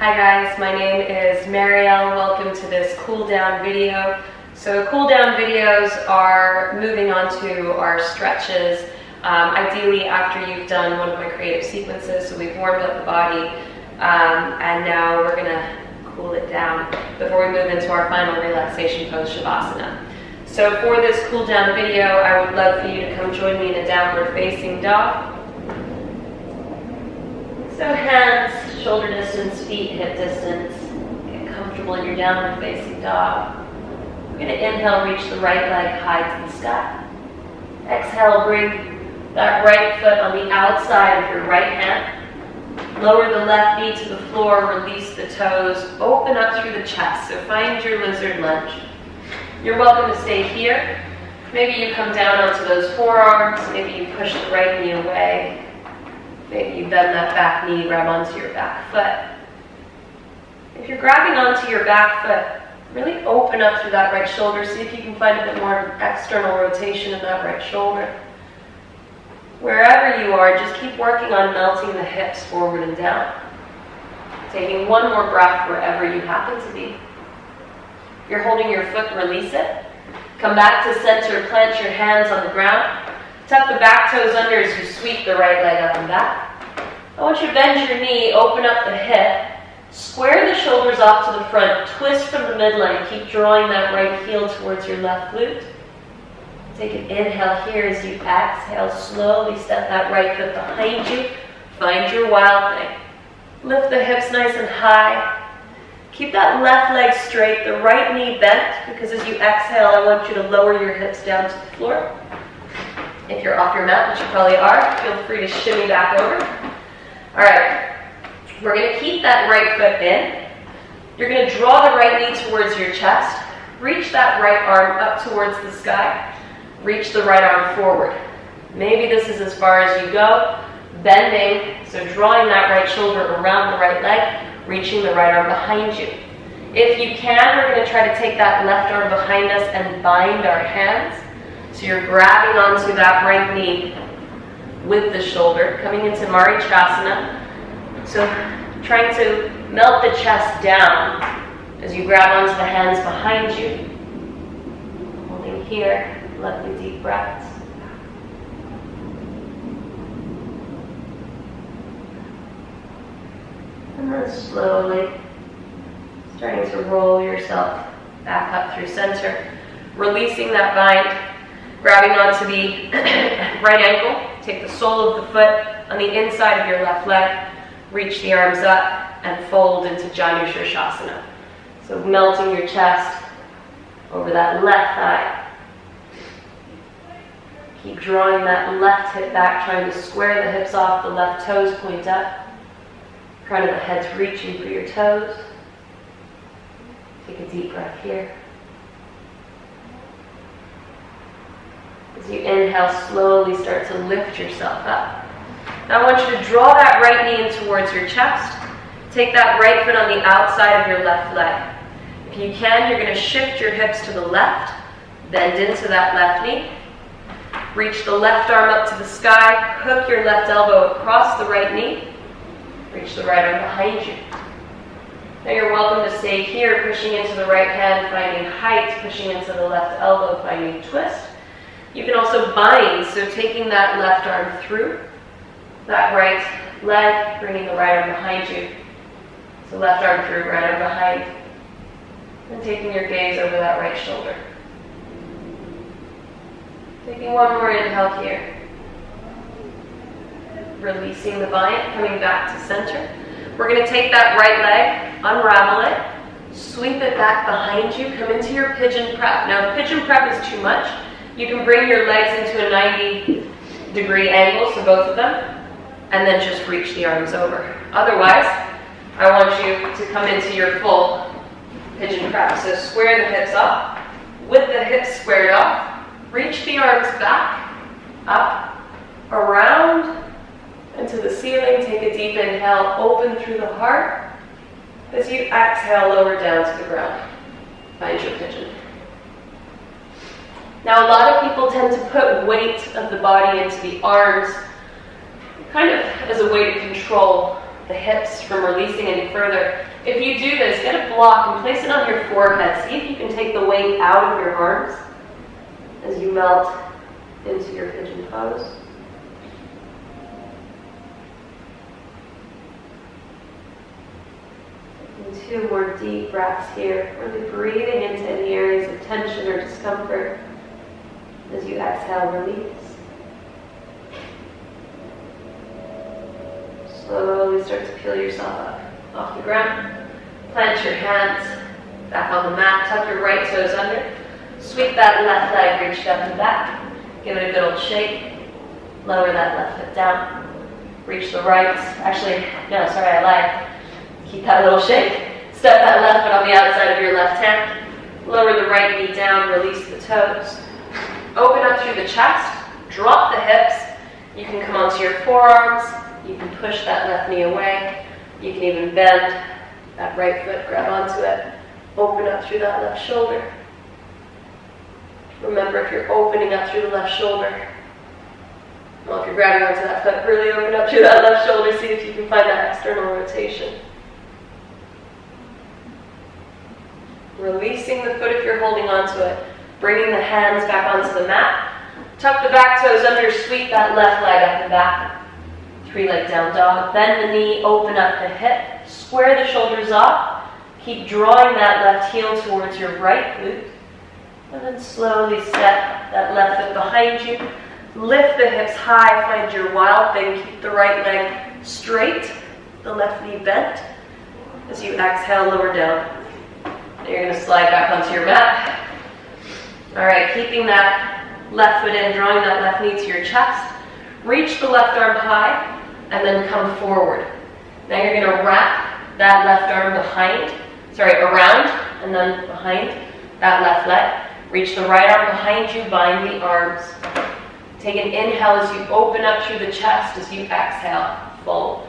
Hi guys, my name is Marielle. Welcome to this cool down video. So cool down videos are moving on to our stretches, ideally after you've done one of my creative sequences. So we've warmed up the body and now we're going to cool it down before we move into our final relaxation pose, Shavasana. So for this cool down video, I would love for you to come join me in a downward facing dog. So hands, shoulder distance, feet, hip distance. Get comfortable in your downward facing dog. We're going to inhale, reach the right leg high to the sky. Exhale, bring that right foot on the outside of your right hand. Lower the left knee to the floor, release the toes, open up through the chest. So find your lizard lunge. You're welcome to stay here. Maybe you come down onto those forearms, maybe you push the right knee away. Maybe you bend that back knee, grab onto your back foot. If you're grabbing onto your back foot, really open up through that right shoulder. See if you can find a bit more external rotation in that right shoulder. Wherever you are, just keep working on melting the hips forward and down. Taking one more breath wherever you happen to be. If you're holding your foot, release it. Come back to center, plant your hands on the ground. Tuck the back toes under as you sweep the right leg up and back. I want you to bend your knee, open up the hip, square the shoulders off to the front, twist from the midline, keep drawing that right heel towards your left glute. Take an inhale here as you exhale, slowly step that right foot behind you, find your wild thing. Lift the hips nice and high. Keep that left leg straight, the right knee bent, because as you exhale, I want you to lower your hips down to the floor. If you're off your mat, which you probably are, feel free to shimmy back over. All right, we're going to keep that right foot in. You're going to draw the right knee towards your chest. Reach that right arm up towards the sky. Reach the right arm forward. Maybe this is as far as you go. Bending, so drawing that right shoulder around the right leg, reaching the right arm behind you. If you can, we're going to try to take that left arm behind us and bind our hands. So you're grabbing onto that right knee with the shoulder, coming into Shavasana. So trying to melt the chest down as you grab onto the hands behind you. Holding here, lovely deep breaths. And then slowly starting to roll yourself back up through center, releasing that bind. Grabbing onto the right ankle, take the sole of the foot on the inside of your left leg, reach the arms up and fold into Shavasana. So melting your chest over that left thigh. Keep drawing that left hip back, trying to square the hips off, the left toes point up. Crown of the head's reaching for your toes. Take a deep breath here. As you inhale, slowly start to lift yourself up. Now I want you to draw that right knee in towards your chest. Take that right foot on the outside of your left leg. If you can, you're going to shift your hips to the left, bend into that left knee. Reach the left arm up to the sky, hook your left elbow across the right knee. Reach the right arm behind you. Now you're welcome to stay here, pushing into the right hand, finding height, pushing into the left elbow, finding twist. You can also bind, so taking that left arm through that right leg, bringing the right arm behind you. So left arm through, right arm behind. And taking your gaze over that right shoulder. Taking one more inhale here. Releasing the bind, coming back to center. We're going to take that right leg, unravel it, sweep it back behind you, come into your Pigeon Prep. Now if Pigeon Prep is too much, you can bring your legs into a 90-degree angle, so both of them, and then just reach the arms over. Otherwise, I want you to come into your full Pigeon Prep. So square the hips up, with the hips squared off, reach the arms back, up, around, into the ceiling. Take a deep inhale, open through the heart. As you exhale, lower down to the ground. Find your pigeon. Now a lot of people tend to put weight of the body into the arms, kind of as a way to control the hips from releasing any further. If you do this, get a block and place it on your forehead. See if you can take the weight out of your arms as you melt into your pigeon pose. And 2 more deep breaths here, really breathing into any areas of tension or discomfort as you exhale, release. Slowly start to peel yourself up off the ground. Plant your hands back on the mat. Tuck your right toes under. Sweep that left leg, reach up and back. Give it a good old shake. Lower that left foot down. Reach the right. Actually, no, sorry, I lied. Keep that little shake. Step that left foot on the outside of your left hand. Lower the right knee down. Release the toes. Open up through the chest. Drop the hips. You can come onto your forearms. You can push that left knee away. You can even bend that right foot, grab onto it. Open up through that left shoulder. Remember, if you're opening up through the left shoulder, well, if you're grabbing onto that foot, really open up through that left shoulder. See if you can find that external rotation. Releasing the foot if you're holding onto it. Bringing the hands back onto the mat. Tuck the back toes under, sweep that left leg up and back. 3-leg down dog. Bend the knee, open up the hip. Square the shoulders up. Keep drawing that left heel towards your right glute. And then slowly step that left foot behind you. Lift the hips high, find your wild thing. Keep the right leg straight, the left knee bent. As you exhale, lower down. Now you're going to slide back onto your mat. All right, keeping that left foot in, drawing that left knee to your chest. Reach the left arm high, and then come forward. Now you're going to wrap that left arm around, and then behind that left leg. Reach the right arm behind you, bind the arms. Take an inhale as you open up through the chest. As you exhale, fold.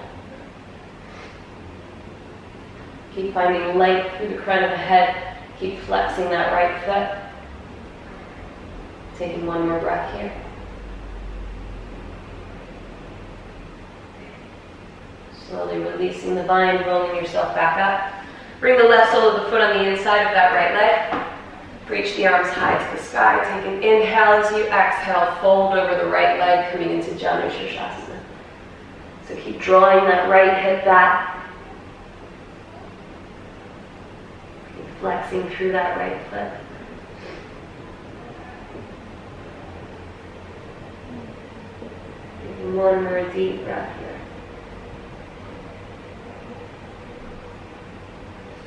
Keep finding length through the crown of the head. Keep flexing that right foot. Taking one more breath here. Slowly releasing the bind, rolling yourself back up. Bring the left sole of the foot on the inside of that right leg. Reach the arms high to the sky. Take an inhale as you exhale. Fold over the right leg, coming into Shavasana. So keep drawing that right hip back. Keep flexing through that right foot. Taking one more deep breath here.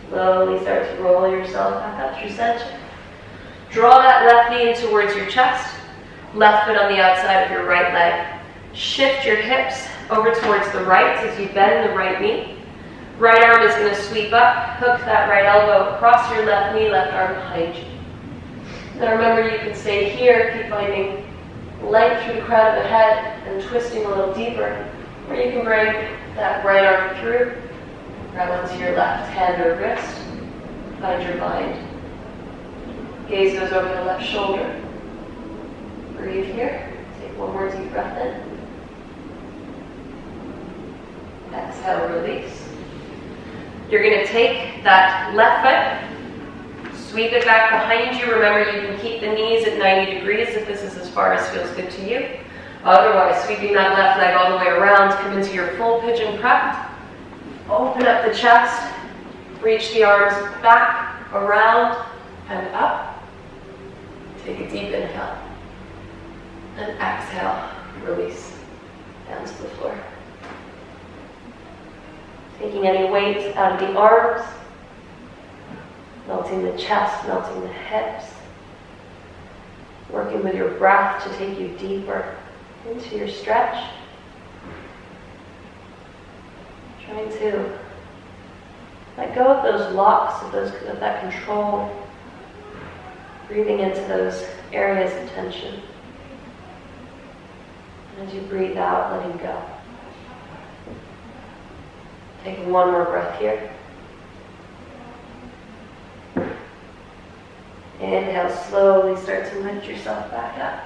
Slowly start to roll yourself back up through center. Draw that left knee in towards your chest. Left foot on the outside of your right leg. Shift your hips over towards the right as you bend the right knee. Right arm is going to sweep up. Hook that right elbow across your left knee, left arm behind you. Now remember, you can stay here. Keep finding length through the crown of the head and twisting a little deeper. Or you can bring that right arm through. Grab onto your left hand or wrist. Find your bind. Gaze goes over the left shoulder. Breathe here. Take one more deep breath in. Exhale, release. You're going to take that left foot, sweep it back behind you. Remember, you can keep the knees at 90 degrees if this is as far as feels good to you. Otherwise, sweeping that left leg all the way around, come into your full pigeon prep. Open up the chest. Reach the arms back, around, and up. Take a deep inhale. And exhale, release down to the floor. Taking any weight out of the arms, melting the chest, melting the hips, working with your breath to take you deeper into your stretch. Trying to let go of those locks, of that control. Breathing into those areas of tension. And as you breathe out, letting go. Taking one more breath here. Inhale, slowly start to lift yourself back up.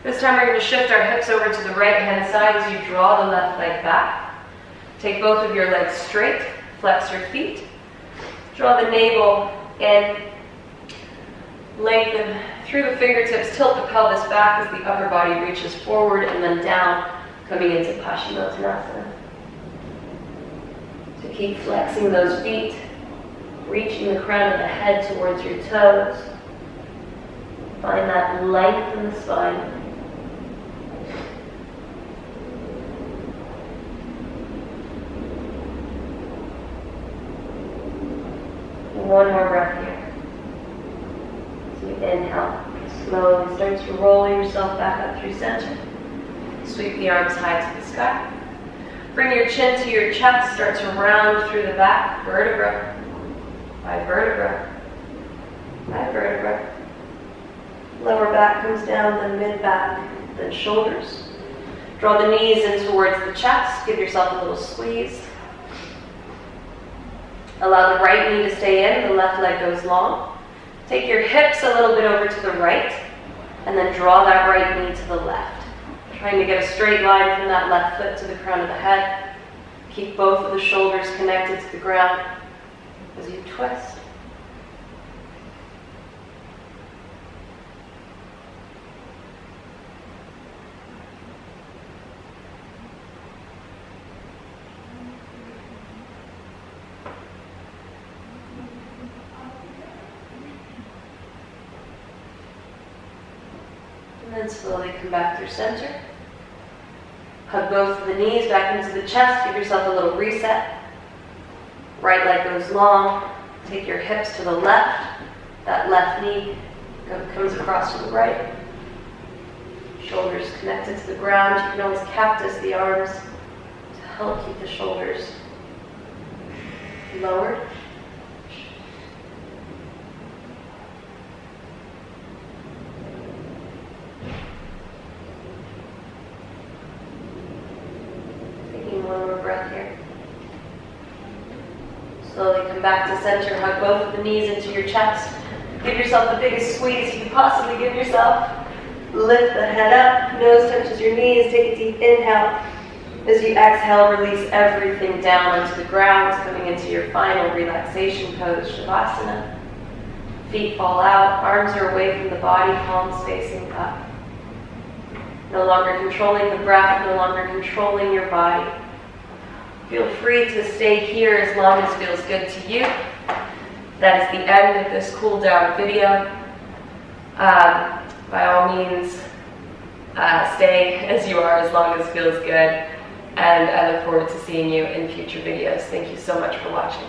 This time we're going to shift our hips over to the right hand side as you draw the left leg back. Take both of your legs straight, flex your feet, draw the navel in, lengthen through the fingertips, tilt the pelvis back as the upper body reaches forward and then down, coming into Paschimottanasana. So keep flexing those feet, reaching the crown of the head towards your toes. Find that length in the spine. One more breath here. So you inhale, slowly start to roll yourself back up through center. Sweep the arms high to the sky. Bring your chin to your chest, start to round through the back, vertebra by vertebra by vertebra. Lower back comes down, then mid back, then shoulders. Draw the knees in towards the chest, give yourself a little squeeze. Allow the right knee to stay in, the left leg goes long. Take your hips a little bit over to the right, and then draw that right knee to the left. Trying to get a straight line from that left foot to the crown of the head. Keep both of the shoulders connected to the ground as you twist. And then slowly come back through center. Hug both of the knees back into the chest. Give yourself a little reset. Right leg goes long. Take your hips to the left. That left knee comes across to the right. Shoulders connected to the ground. You can always cactus the arms to help keep the shoulders lowered. One more breath here. Slowly come back to center. Hug both of the knees into your chest. Give yourself the biggest squeeze you can possibly give yourself. Lift the head up. Nose touches your knees. Take a deep inhale. As you exhale, release everything down onto the ground, coming into your final relaxation pose, Shavasana. Feet fall out. Arms are away from the body. Palms facing up. No longer controlling the breath. No longer controlling your body. Feel free to stay here as long as feels good to you. That is the end of this cool down video. By all means, stay as you are as long as feels good. And I look forward to seeing you in future videos. Thank you so much for watching.